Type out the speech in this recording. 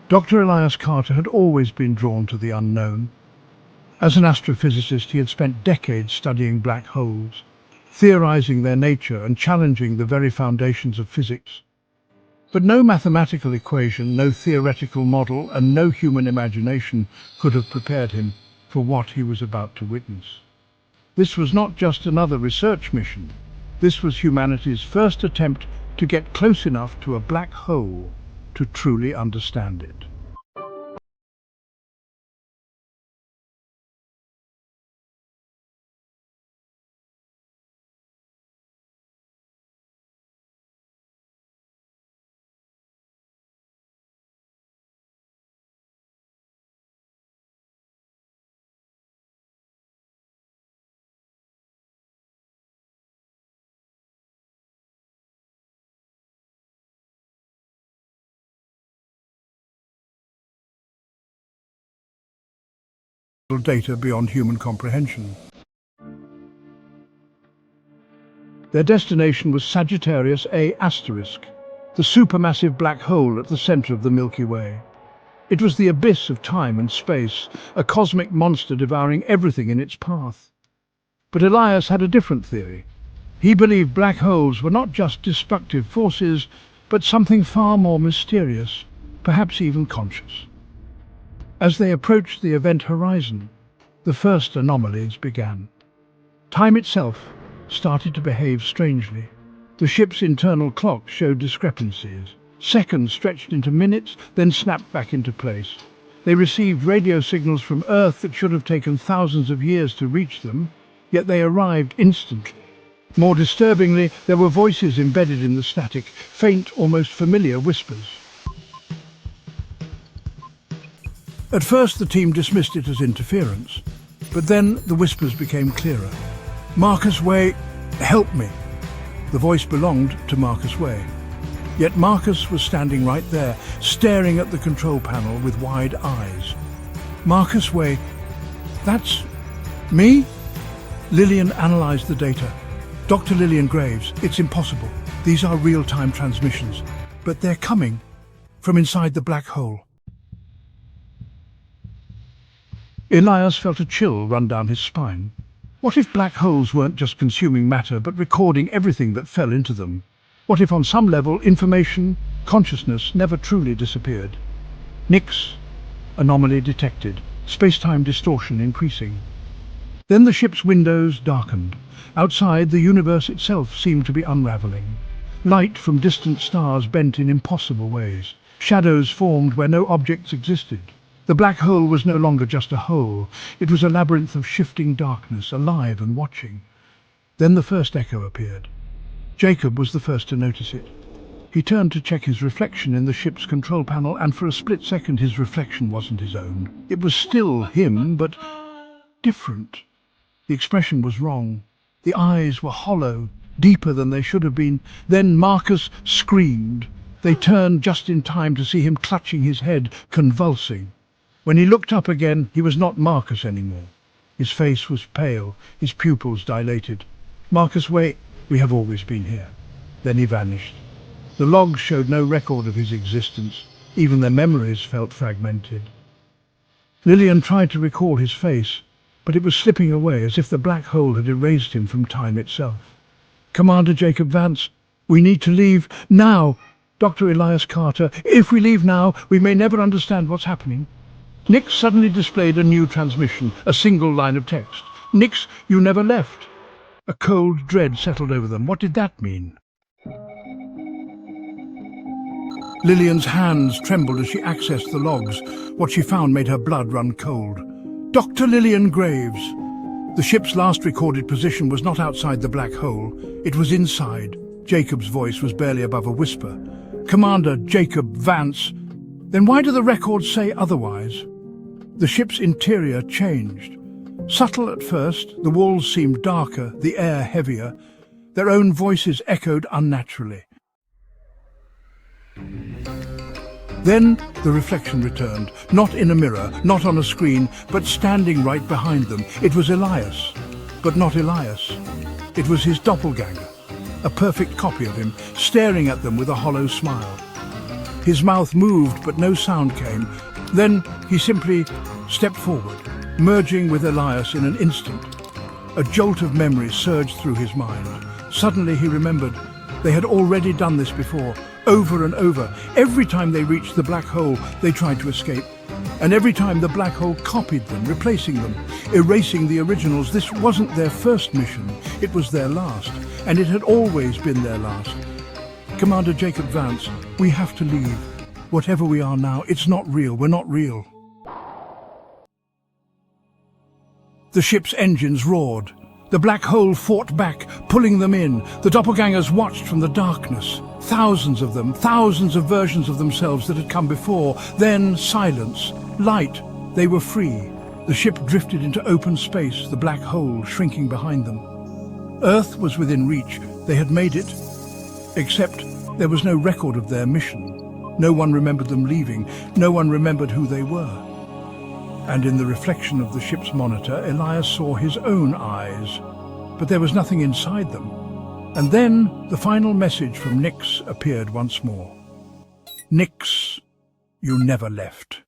Dr. Elias Carter had always been drawn to the unknown. As an astrophysicist, he had spent decades studying black holes, theorizing their nature and challenging the very foundations of physics. But no mathematical equation, no theoretical model, and no human imagination could have prepared him for what he was about to witness. This was not just another research mission. This was humanity's first attempt to get close enough to a black hole to truly understand it. Data beyond human comprehension. Their destination was Sagittarius A*, the supermassive black hole at the center of the Milky Way. It was the abyss of time and space, a cosmic monster devouring everything in its path. But Elias had a different theory. He believed black holes were not just destructive forces, but something far more mysterious, perhaps even conscious. As they approached the event horizon, the first anomalies began. Time itself started to behave strangely. The ship's internal clock showed discrepancies. Seconds stretched into minutes, then snapped back into place. They received radio signals from Earth that should have taken thousands of years to reach them, yet they arrived instantly. More disturbingly, there were voices embedded in the static, faint, almost familiar whispers. At first, the team dismissed it as interference, but then the whispers became clearer. "Marcus Way, help me." The voice belonged to Marcus Way. Yet Marcus was standing right there, staring at the control panel with wide eyes. "Marcus Way, that's me?" Lillian analyzed the data. "Dr. Lillian Graves, it's impossible. These are real-time transmissions, but they're coming from inside the black hole." Elias felt a chill run down his spine. What if black holes weren't just consuming matter, but recording everything that fell into them? What if on some level, information, consciousness never truly disappeared? Nix. Anomaly detected. Spacetime distortion increasing. Then the ship's windows darkened. Outside, the universe itself seemed to be unraveling. Light from distant stars bent in impossible ways. Shadows formed where no objects existed. The black hole was no longer just a hole. It was a labyrinth of shifting darkness, alive and watching. Then the first echo appeared. Jacob was the first to notice it. He turned to check his reflection in the ship's control panel, and for a split second his reflection wasn't his own. It was still him, but different. The expression was wrong. The eyes were hollow, deeper than they should have been. Then Marcus screamed. They turned just in time to see him clutching his head, convulsing. When he looked up again, he was not Marcus anymore. His face was pale, his pupils dilated. "Marcus Way, we have always been here." Then he vanished. The logs showed no record of his existence. Even their memories felt fragmented. Lillian tried to recall his face, but it was slipping away as if the black hole had erased him from time itself. "Commander Jacob Vance, we need to leave now. Dr. Elias Carter, if we leave now, we may never understand what's happening." Nix suddenly displayed a new transmission, a single line of text. "Nix, you never left." A cold dread settled over them. What did that mean? Lillian's hands trembled as she accessed the logs. What she found made her blood run cold. Dr. Lillian Graves. The ship's last recorded position was not outside the black hole. It was inside. Jacob's voice was barely above a whisper. "Commander Jacob Vance." Then why do the records say otherwise? The ship's interior changed. Subtle at first, the walls seemed darker, the air heavier. Their own voices echoed unnaturally. Then the reflection returned, not in a mirror, not on a screen, but standing right behind them. It was Elias, but not Elias. It was his doppelganger, a perfect copy of him, staring at them with a hollow smile. His mouth moved, but no sound came. Then he simply stepped forward, merging with Elias in an instant. A jolt of memory surged through his mind. Suddenly he remembered they had already done this before, over and over. Every time they reached the black hole, they tried to escape. And every time the black hole copied them, replacing them, erasing the originals. This wasn't their first mission, it was their last, and it had always been their last. Commander Jacob Vance, we have to leave. Whatever we are now, it's not real, we're not real. The ship's engines roared. The black hole fought back, pulling them in. The doppelgangers watched from the darkness. Thousands of them, thousands of versions of themselves that had come before. Then silence, light. They were free. The ship drifted into open space, the black hole shrinking behind them. Earth was within reach. They had made it. Except there was no record of their mission. No one remembered them leaving. No one remembered who they were. And in the reflection of the ship's monitor, Elias saw his own eyes, but there was nothing inside them. And then the final message from Nix appeared once more. Nix, you never left.